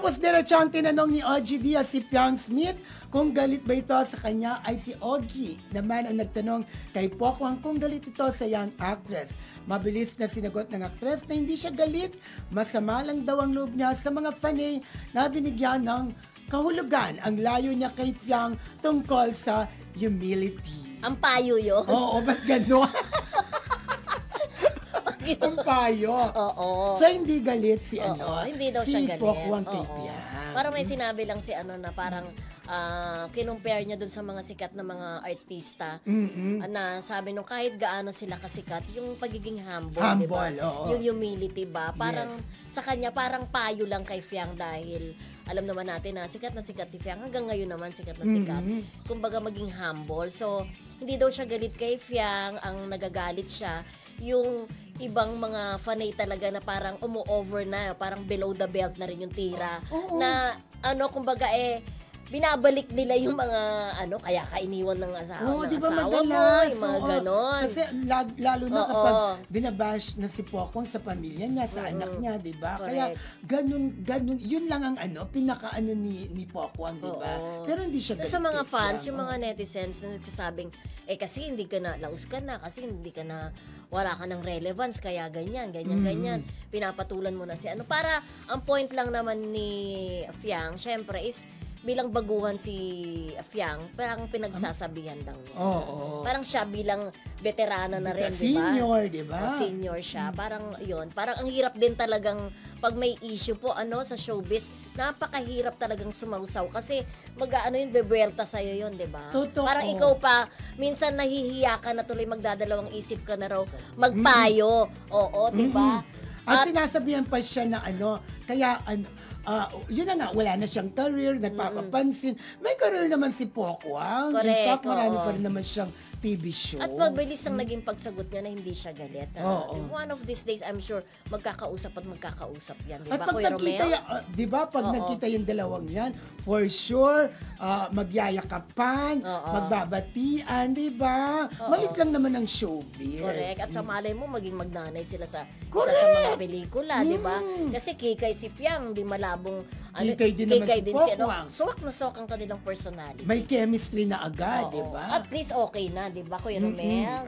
Tapos diretso ang tinanong ni Ogie Diaz si Piang Smith kung galit ba ito sa kanya, ay si Ogie naman ang nagtanong kay Pokwang kung galit ito sa young actress. Mabilis na sinagot ng actress na hindi siya galit, masama lang daw ang loob niya sa mga fanay na binigyan ng kahulugan ang layo niya kay Piang tungkol sa humility. Ang payo yun? Oo, ba't gano'n? Ang payo. Oo. So, hindi galit si hindi daw siya galit. Si Pokwang kay Piang. Parang may sinabi lang si na parang kinumpare niya dun sa mga sikat na mga artista na sabi nung kahit gaano sila kasikat, yung pagiging humble, diba? Yung humility ba? Parang sa kanya, parang payo lang kay Piang dahil alam naman natin na sikat si Piang. Hanggang ngayon naman sikat na sikat. Kumbaga maging humble. So, hindi daw siya galit kay Piang. Ang nagagalit siya, yung ibang mga fanay talaga na parang umu-over na, parang below the belt na rin yung tira. Na kumbaga binabalik nila yung mga kaya ka iniwan ng asawa, di ba asawa madalas, mo, yung mga ganon. Kasi lalo na kapag binabash na si Pokwang sa pamilya niya, sa anak niya, di ba? Kaya ganun, yun lang ang pinaka ni Pokwang, di ba? Pero hindi siya galit. Sa mga fans, yung mga netizens na nagsasabing, kasi hindi ka na, laos ka na, kasi hindi ka na, wala ka ng relevance, kaya ganyan. Pinapatulan mo na si Para, ang point lang naman ni Piang, syempre is, bilang baguhan si Piang, parang pinagsasabihan lang niya. Parang siya bilang veterana na rin, di ba? Senior, di ba? Senior siya. Parang yun. Parang ang hirap din talagang pag may issue po sa showbiz, napakahirap talagang sumausaw kasi yung bebuelta sa'yo yun, di ba? Totoo. Parang ikaw pa, minsan nahihiya ka na tuloy magdadalawang isip ka na raw magpayo. Oo, di ba? At sinasabihan pa siya na kaya yun na nga, wala na siyang career, nagpapapansin. May career naman si Pokwang. In fact, marami pa rin naman siyang TV show. At mabilis ang naging pagsagot niya na hindi siya galit. One of these days, I'm sure, magkakausap yan. Di ba, Kuya Romeo? Di ba, pag nagkita yung dalawang yan, for sure, magyayakapan, magbabatian, di ba? Malit lang naman ang showbiz. Correct. At sa malay mo, maging magnanay sila sa isa sa mga pelikula, di ba? Kasi kikay si Piang, di malabong, kikay din si Pokwang. Suwak na suwak ang kanilang personality. May chemistry na agad, di ba? At least okay na, di ba, Kuya Romel?